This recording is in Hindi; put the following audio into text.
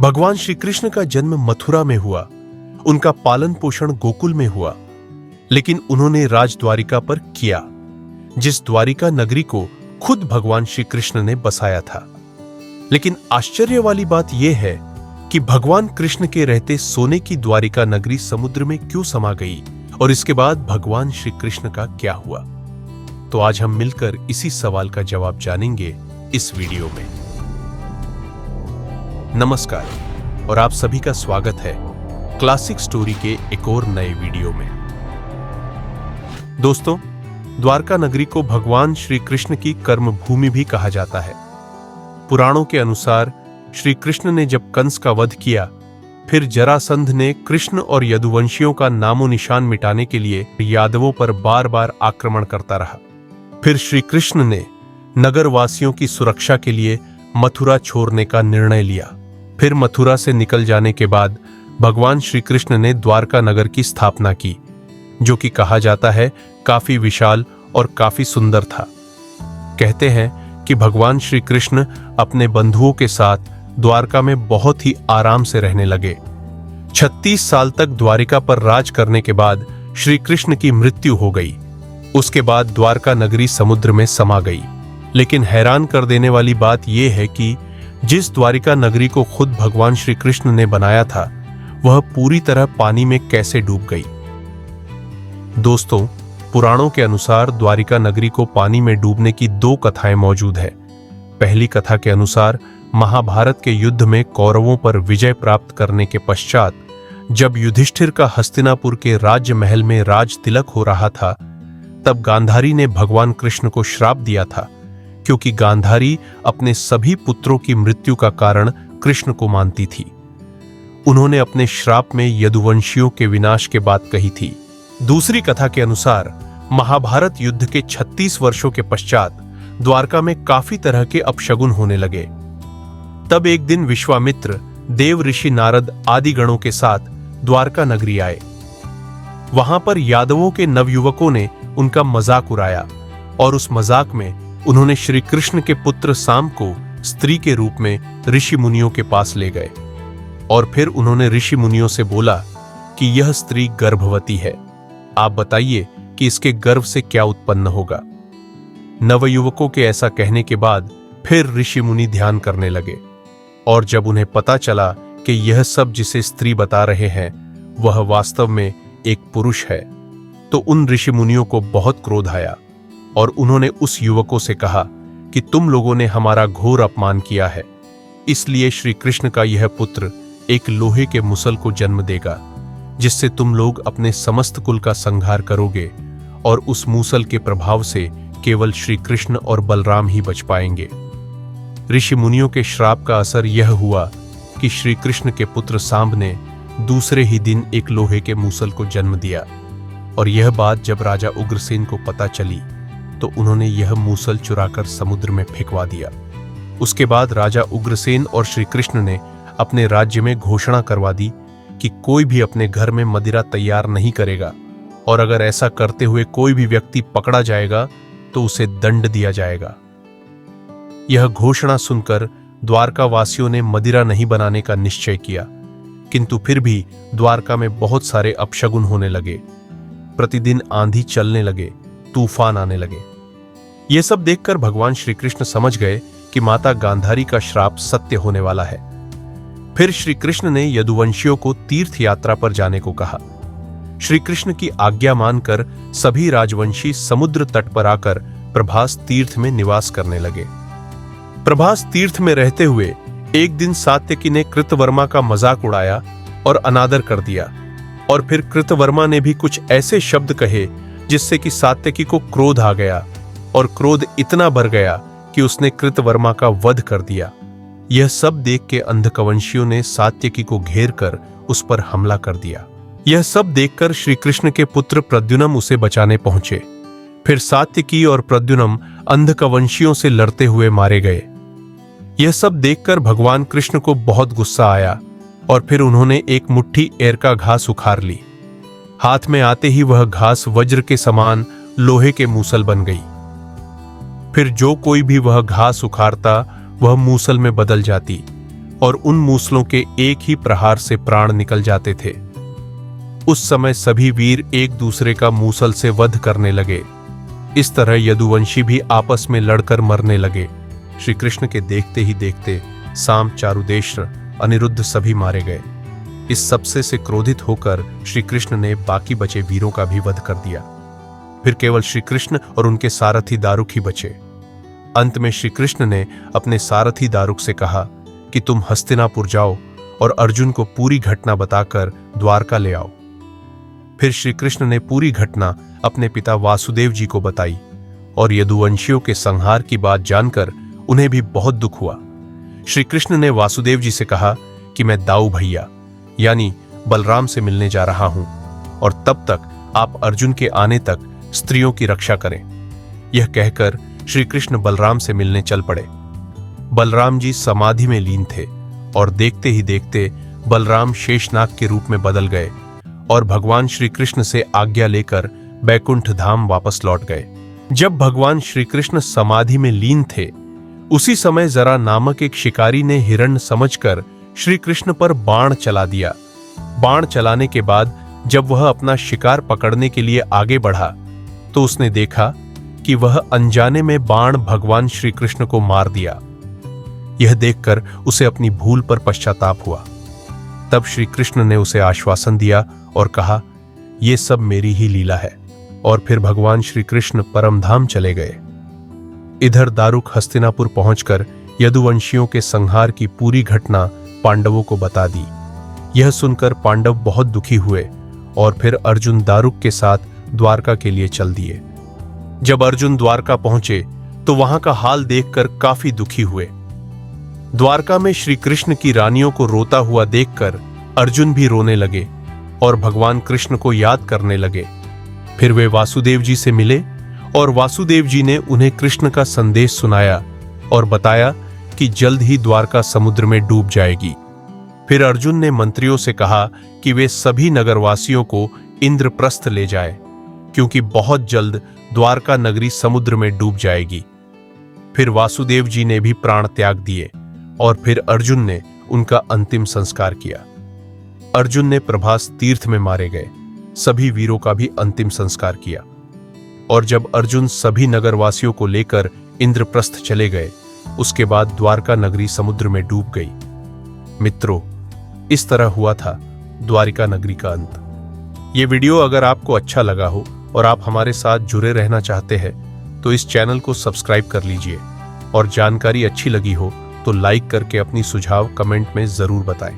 भगवान श्री कृष्ण का जन्म मथुरा में हुआ, उनका पालन पोषण गोकुल में हुआ, लेकिन उन्होंने राज द्वारिका पर किया, जिस द्वारिका नगरी को खुद भगवान श्री कृष्ण ने बसाया था। लेकिन आश्चर्य वाली बात यह है कि भगवान कृष्ण के रहते सोने की द्वारिका नगरी समुद्र में क्यों समा गई और इसके बाद भगवान श्री कृष्ण का क्या हुआ। तो आज हम मिलकर इसी सवाल का जवाब जानेंगे इस वीडियो में। नमस्कार और आप सभी का स्वागत है क्लासिक स्टोरी के एक और नए वीडियो में। दोस्तों, द्वारका नगरी को भगवान श्री कृष्ण की कर्म भूमि भी कहा जाता है। पुराणों के अनुसार श्री कृष्ण ने जब कंस का वध किया, फिर जरासंध ने कृष्ण और यदुवंशियों का नामो निशान मिटाने के लिए यादवों पर बार बार आक्रमण करता रहा। फिर श्री कृष्ण ने नगरवासियों की सुरक्षा के लिए मथुरा छोड़ने का निर्णय लिया। फिर मथुरा से निकल जाने के बाद भगवान श्री कृष्ण ने द्वारका नगर की स्थापना की, जो कि कहा जाता है काफी विशाल और काफी सुंदर था। कहते हैं कि भगवान श्री कृष्ण अपने बंधुओं के साथ द्वारका में बहुत ही आराम से रहने लगे। 36 साल तक द्वारिका पर राज करने के बाद श्री कृष्ण की मृत्यु हो गई। उसके बाद द्वारका नगरी समुद्र में समा गई। लेकिन हैरान कर देने वाली बात यह है कि जिस द्वारिका नगरी को खुद भगवान श्री कृष्ण ने बनाया था, वह पूरी तरह पानी में कैसे डूब गई। दोस्तों, पुराणों के अनुसार द्वारिका नगरी को पानी में डूबने की 2 कथाएं मौजूद है। पहली कथा के अनुसार महाभारत के युद्ध में कौरवों पर विजय प्राप्त करने के पश्चात जब युधिष्ठिर का हस्तिनापुर के राज्य महल में राज तिलक हो रहा था, तब गांधारी ने भगवान कृष्ण को श्राप दिया था, क्योंकि गांधारी अपने सभी पुत्रों की मृत्यु का कारण कृष्ण को मानती थी। उन्होंने अपने श्राप में यदुवंशियों के विनाश के बात कही थी। दूसरी कथा के अनुसार महाभारत युद्ध के 36 वर्षों के पश्चात द्वारका में काफी तरह के अपशगुन होने लगे। तब एक दिन विश्वामित्र, देव ऋषि नारद आदि गणों के साथ द्वारका नगरी आए। वहां पर यादवों के नवयुवकों ने उनका मजाक उड़ाया और उस मजाक में उन्होंने श्री कृष्ण के पुत्र साम को स्त्री के रूप में ऋषि मुनियों के पास ले गए और फिर उन्होंने ऋषि मुनियों से बोला कि यह स्त्री गर्भवती है, आप बताइए कि इसके गर्भ से क्या उत्पन्न होगा। नवयुवकों के ऐसा कहने के बाद फिर ऋषि मुनि ध्यान करने लगे और जब उन्हें पता चला कि यह सब जिसे स्त्री बता रहे हैं वह वास्तव में एक पुरुष है, तो उन ऋषि मुनियों को बहुत क्रोध आया और उन्होंने उस युवकों से कहा कि तुम लोगों ने हमारा घोर अपमान किया है, इसलिए श्री कृष्ण का यह पुत्र एक लोहे के मुसल को जन्म देगा, जिससे तुम लोग अपने समस्त कुल का संहार करोगे और उस मूसल के प्रभाव से केवल श्री कृष्ण और बलराम ही बच पाएंगे। ऋषि मुनियों के श्राप का असर यह हुआ कि श्री कृष्ण के पुत्र सांब ने दूसरे ही दिन एक लोहे के मूसल को जन्म दिया और यह बात जब राजा उग्रसेन को पता चली तो उन्होंने यह मूसल चुराकर समुद्र में फेंकवा दिया। उसके बाद राजा उग्रसेन और श्री कृष्ण ने अपने राज्य में घोषणा करवा दी कि कोई भी अपने घर में मदिरा तैयार नहीं करेगा और अगर ऐसा करते हुए कोई भी व्यक्ति पकड़ा जाएगा तो उसे दंड दिया जाएगा। यह घोषणा सुनकर द्वारका वासियों ने मदिरा नहीं बनाने का निश्चय किया, किंतु फिर भी द्वारका में बहुत सारे अपशगुन होने लगे। प्रतिदिन आंधी चलने लगे, तूफान आने लगे। यह सब देखकर भगवान श्री कृष्ण समझ गए कि माता गांधारी का श्राप सत्य होने वाला है। फिर श्री कृष्ण ने यदुवंशियों को तीर्थ यात्रा पर जाने को कहा। श्री कृष्ण की आज्ञा मानकर सभी राजवंशी समुद्र तट पर आकर प्रभास तीर्थ में निवास करने लगे। प्रभास तीर्थ में रहते हुए एक दिन सात्यकी ने कृतवर्मा का मजाक उड़ाया और अनादर कर दिया और फिर कृतवर्मा ने भी कुछ ऐसे शब्द कहे जिससे कि सात्यकी को क्रोध आ गया और क्रोध इतना बढ़ गया कि उसने कृतवर्मा का वध कर दिया। यह सब देख के अंधकवंशियों ने सात्यकी को घेर कर उस पर हमला कर दिया। यह सब देखकर श्री कृष्ण के पुत्र प्रद्युम्न उसे बचाने पहुंचे। फिर सात्यकी और प्रद्युम्न अंधकवंशियों से लड़ते हुए मारे गए। यह सब देखकर भगवान कृष्ण को बहुत गुस्सा आया और फिर उन्होंने एक मुट्ठी एरका घास उखाड़ ली। हाथ में आते ही वह घास वज्र के समान लोहे के मूसल बन गई। फिर जो कोई भी वह घास उखाड़ता वह मूसल में बदल जाती। और उन मूसलों के एक ही प्रहार से प्राण निकल जाते थे। उस समय सभी वीर एक दूसरे का मूसल से वध करने लगे। इस तरह यदुवंशी भी आपस में लड़कर मरने लगे। श्री कृष्ण के देखते ही देखते साम, चारुदेश्र, अनिरुद्ध सभी मारे गए। इस सबसे से क्रोधित होकर श्री कृष्ण ने बाकी बचे वीरों का भी वध कर दिया। फिर केवल श्री कृष्ण और उनके सारथी दारुक ही बचे। अंत में श्री कृष्ण ने अपने सारथी दारुक से कहा कि तुम हस्तिनापुर जाओ और अर्जुन को पूरी घटना बताकर द्वारका ले आओ। फिर श्री कृष्ण ने पूरी घटना अपने पिता वासुदेव जी को बताई और यदुवंशियों के संहार की बात जानकर उन्हें भी बहुत दुख हुआ। श्री कृष्ण ने वासुदेव जी से कहा कि मैं दाऊ भैया यानी बलराम से मिलने जा रहा हूं और तब तक आप अर्जुन के आने तक स्त्रियों की रक्षा करें। यह कहकर श्री कृष्ण बलराम से मिलने चल पड़े। बलराम जी समाधि में लीन थे और देखते ही देखते बलराम शेषनाग के रूप में बदल गए और भगवान श्री कृष्ण से आज्ञा लेकर बैकुंठ धाम वापस लौट गए। जब भगवान श्री कृष्ण समाधि में लीन थे, उसी समय जरा नामक एक शिकारी ने हिरण समझकर श्री कृष्ण पर बाण चला दिया। बाण चलाने के बाद जब वह अपना शिकार पकड़ने के लिए आगे बढ़ा तो उसने देखा कि वह अनजाने में बाण भगवान श्री कृष्ण को मार दिया। यह देखकर उसे अपनी भूल पर पश्चाताप हुआ। तब श्री कृष्ण ने उसे आश्वासन दिया और कहा, यह सब मेरी ही लीला है, और फिर भगवान श्री कृष्ण परमधाम चले गए। इधर दारुक हस्तिनापुर पहुंचकर यदुवंशियों के संहार की पूरी घटना पांडवों को बता दी। यह सुनकर पांडव बहुत दुखी हुए और फिर अर्जुन दारुक के साथ द्वारका के लिए चल दिए। जब अर्जुन द्वारका पहुंचे तो वहां का हाल देखकर काफी दुखी हुए। द्वारका में श्री कृष्ण की रानियों को रोता हुआ देखकर अर्जुन भी रोने लगे और भगवान कृष्ण को याद करने लगे। फिर वे वासुदेव जी से मिले और वासुदेव जी ने उन्हें कृष्ण का संदेश सुनाया और बताया कि जल्द ही द्वारका समुद्र में डूब जाएगी। फिर अर्जुन ने मंत्रियों से कहा कि वे सभी नगरवासियों को इंद्रप्रस्थ ले जाएं, क्योंकि बहुत जल्द द्वारका नगरी समुद्र में डूब जाएगी। फिर वासुदेव जी ने भी प्राण त्याग दिए और फिर अर्जुन ने उनका अंतिम संस्कार किया। अर्जुन ने प्रभास तीर्थ में मारे गए सभी वीरों का भी अंतिम संस्कार किया। और जब अर्जुन सभी नगरवासियों को लेकर इंद्रप्रस्थ चले गए, उसके बाद द्वारका नगरी समुद्र में डूब गई। मित्रों, इस तरह हुआ था द्वारिका नगरी का अंत। ये वीडियो अगर आपको अच्छा लगा हो और आप हमारे साथ जुड़े रहना चाहते हैं तो इस चैनल को सब्सक्राइब कर लीजिए, और जानकारी अच्छी लगी हो तो लाइक करके अपनी सुझाव कमेंट में जरूर बताएं।